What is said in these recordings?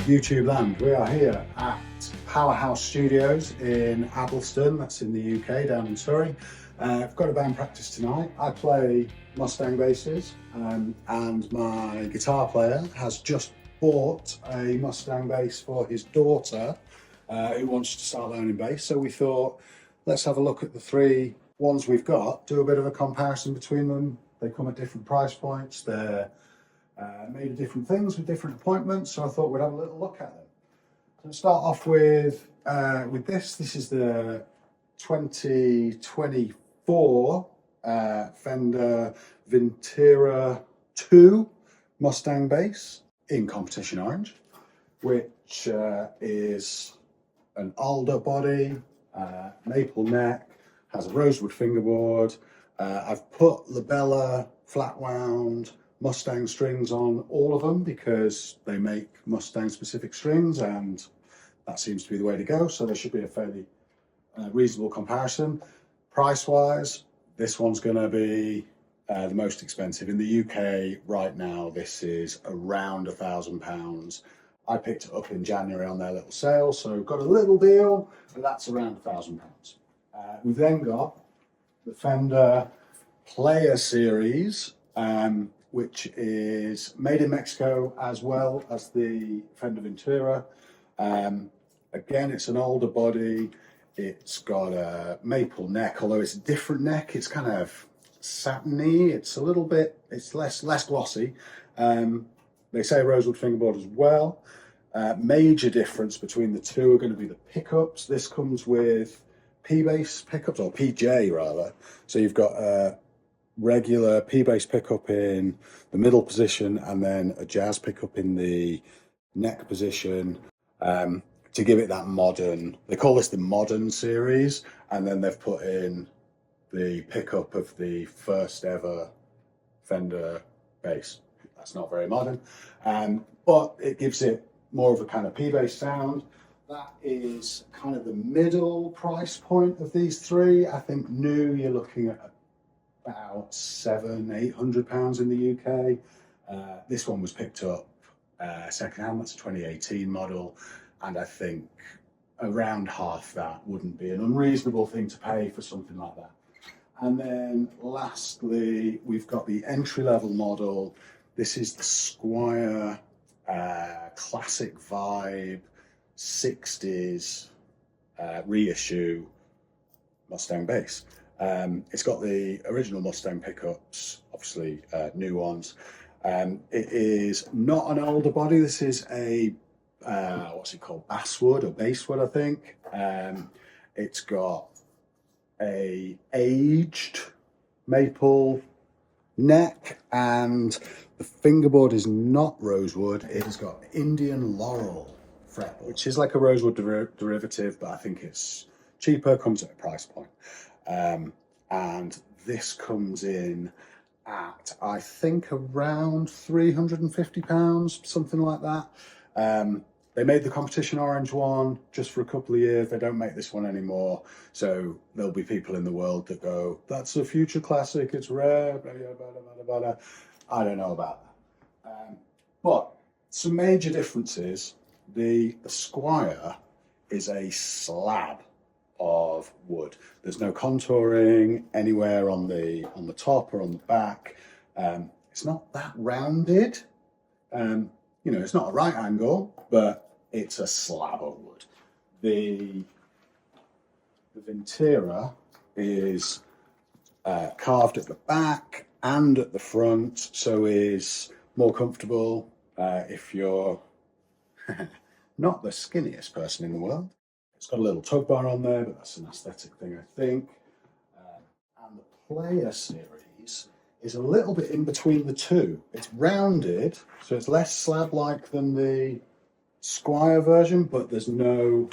YouTube land. We are here at Powerhouse Studios in Addlestone, that's in the UK, down in Surrey. I've got a band practice tonight. I play Mustang basses and my guitar player has just bought a Mustang bass for his daughter who wants to start learning bass. So we thought, let's have a look at the three ones we've got, do a bit of a comparison between them. They come at different price points. They're made of different things with different appointments, so I thought we'd have a little look at them. So let's start off with this. This is the 2024 Fender Vintera 2 Mustang bass in competition orange, which is an alder body, maple neck, has a rosewood fingerboard. I've put labella, flat wound, Mustang strings on all of them because they make Mustang specific strings and that seems to be the way to go. So there should be a fairly reasonable comparison. Price wise, this one's going to be the most expensive. In the UK right now, this is around £1,000. I picked it up in January on their little sale, so got a little deal, but that's around £1,000. We've then got the Fender Player Series, which is made in Mexico as well as the Fender Vintera. Again, it's an older body. It's got a maple neck, although it's a different neck. It's kind of satiny. It's a little bit, it's less glossy. They say rosewood fingerboard as well. Major difference between the two are going to be the pickups. This comes with P-bass pickups, or PJ rather. So you've got a regular P-bass pickup in the middle position and then a jazz pickup in the neck position to give it that modern, they call this the modern series, and then they've put in the pickup of the first ever Fender bass. That's not very modern, but it gives it more of a kind of P-bass sound. That is kind of the middle price point of these three. I think new, you're looking at about £700–800 in the UK. This one was picked up secondhand. That's a 2018 model, and I think around half that wouldn't be an unreasonable thing to pay for something like that. And then lastly, we've got the entry-level model. This is the Squire Classic Vibe 60s reissue Mustang bass. It's got the original Mustang pickups, obviously new ones. It is not an older body. This is a, what's it called, basswood or basswood, I think. It's got a aged maple neck, and the fingerboard is not rosewood. It has got Indian laurel fretboard, which is like a rosewood derivative, but I think it's cheaper, comes at a price point. And this comes in at, I think, around £350, something like that. They made the competition orange one just for a couple of years. They don't make this one anymore. So there'll be people in the world that go, that's a future classic, it's rare, blah, blah, blah, blah, blah. I don't know about that. But some major differences. The Squire is a slab of wood. There's no contouring anywhere on the top or on the back. It's not that rounded. You know, it's not a right angle, but it's a slab of wood. The Vintera is carved at the back and at the front, so is more comfortable if you're not the skinniest person in the world. It's got a little tug bar on there, but that's an aesthetic thing, I think. And the Player Series is a little bit in between the two. It's rounded, so it's less slab-like than the Squire version, but there's no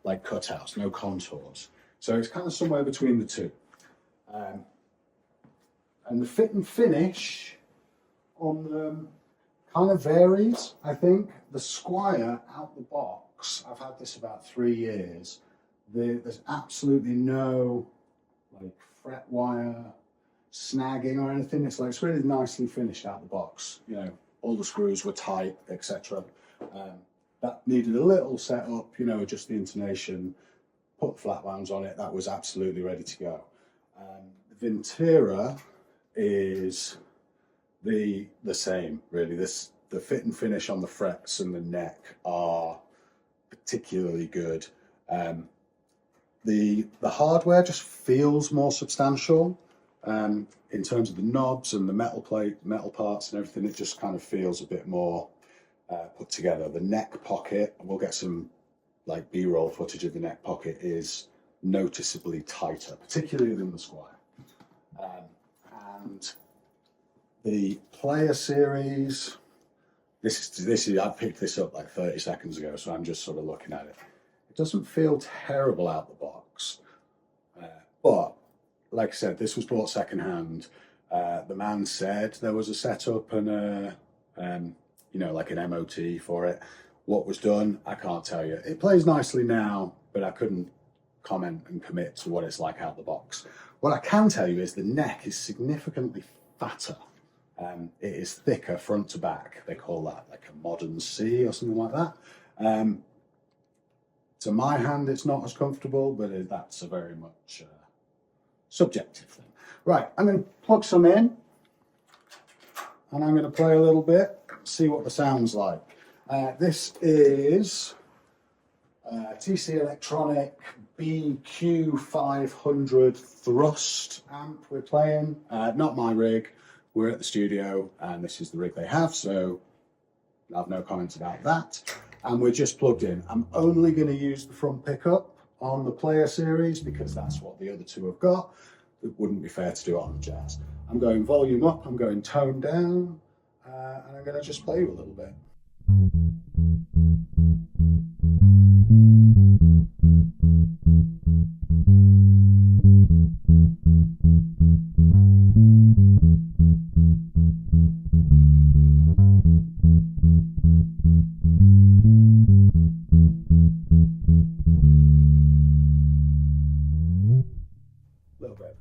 like cutouts, no contours. So it's kind of somewhere between the two. And the fit and finish on them kind of varies, I think. The Squire out the box, I've had this about 3 years. There's absolutely no like fret wire snagging or anything. It's like, it's really nicely finished out the box. You know, all the screws were tight, etc. that needed a little setup, you know, just the intonation, put flat wounds on it, that was absolutely ready to go. The Vintera is the same, really. The fit and finish on the frets and the neck are particularly good. The hardware just feels more substantial in terms of the knobs and the metal parts and everything. It just kind of feels a bit more put together. The neck pocket, and we'll get some like B-roll footage of the neck pocket, is noticeably tighter, particularly than the Squire. And the Player Series, this is I picked this up like 30 seconds ago, so I'm just sort of looking at it. It doesn't feel terrible out the box, but like I said, this was bought secondhand. The man said there was a setup and you know, like an MOT for it. What was done, I can't tell you. It plays nicely now, but I couldn't comment and commit to what it's like out the box. What I can tell you is the neck is significantly fatter. It is thicker front to back. They call that like a modern C or something like that. To my hand, it's not as comfortable, but that's a very much subjective thing. Right, I'm going to plug some in, and I'm going to play a little bit, see what the sound's like. This is TC Electronic BQ500 thrust amp we're playing. Not my rig. We're at the studio, and this is the rig they have, so I have no comments about that. And we're just plugged in. I'm only going to use the front pickup on the Player Series because that's what the other two have got. It wouldn't be fair to do it on the Jazz. I'm going volume up, I'm going tone down, and I'm going to just play you a little bit.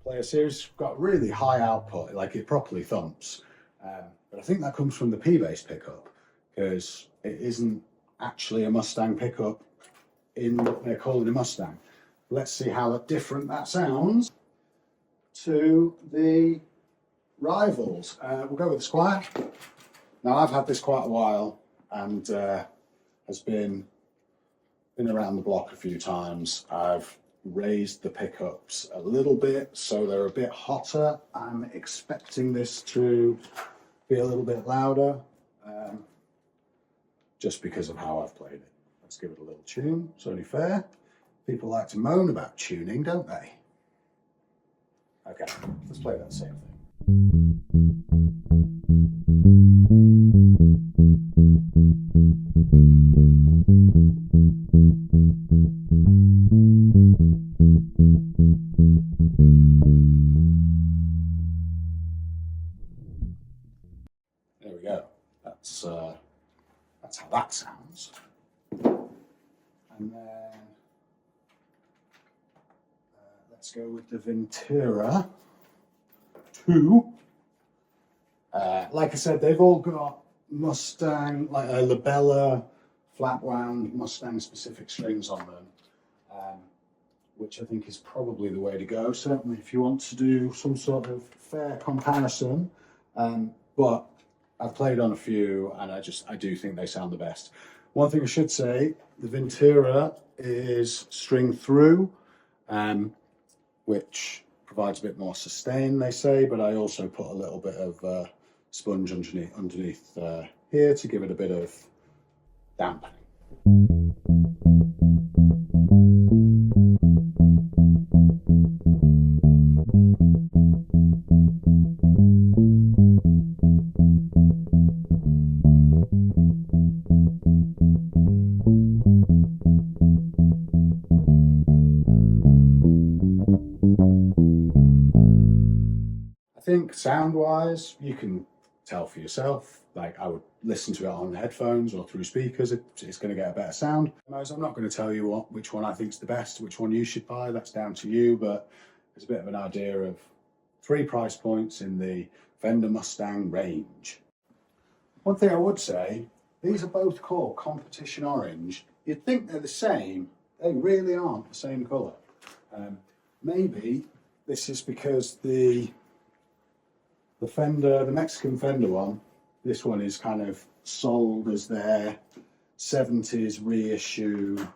Player Series got really high output, like it properly thumps, but I think that comes from the P-bass pickup because it isn't actually a Mustang pickup in what they're calling a Mustang. Let's see how different that sounds to the rivals. We'll go with the Squire. Now I've had this quite a while and has been around the block a few times. I've raised the pickups a little bit so they're a bit hotter. I'm expecting this to be a little bit louder just because of how I've played it. Let's give it a little tune, it's only fair. People like to moan about tuning, don't they? Okay, let's play that same thing. There we go. That's how that sounds. And then let's go with the Vintera 2. Like I said, they've all got Mustang, like a labella, flat wound Mustang specific strings on them, which I think is probably the way to go, certainly if you want to do some sort of fair comparison. But I've played on a few and I do think they sound the best. One thing I should say, the Vintera is string through, which provides a bit more sustain, they say, but I also put a little bit of sponge underneath here to give it a bit of dampening. I think sound-wise, you can tell for yourself. Like, I would listen to it on headphones or through speakers. It's going to get a better sound. I'm not going to tell you which one I think is the best, which one you should buy. That's down to you. But there's a bit of an idea of 3 price points in the Fender Mustang range. One thing I would say These are both called Competition Orange. You'd think they're the same. They really aren't the same colour. Maybe this is because the Fender, the Mexican Fender one, this one is kind of sold as their 70s reissue,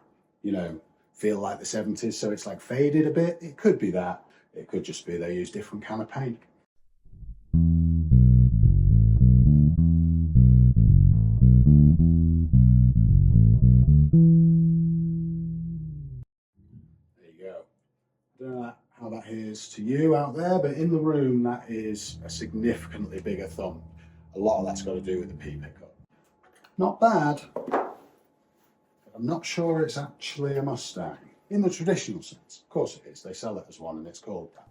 you know, feel like the 70s, so it's like faded a bit. It could be that. It could just be they use different kind of paint. There you go. I don't know how that is to you out there, but in the room that is a significantly bigger thump. A lot of that's got to do with the P pickup. Not bad, but I'm not sure it's actually a Mustang in the traditional sense. Of course it is, they sell it as one and it's called that.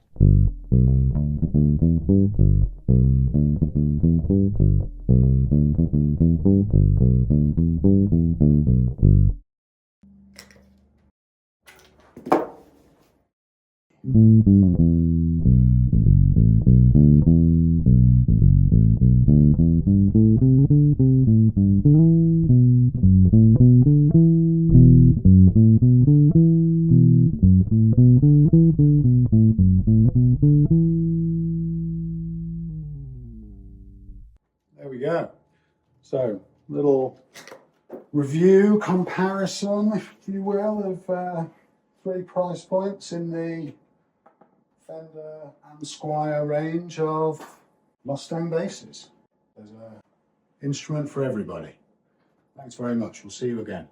There we go. So, little review comparison, if you will, of 3 price points in the Fender and Squire range of Mustang basses. There's an instrument for everybody. Thanks very much. We'll see you again.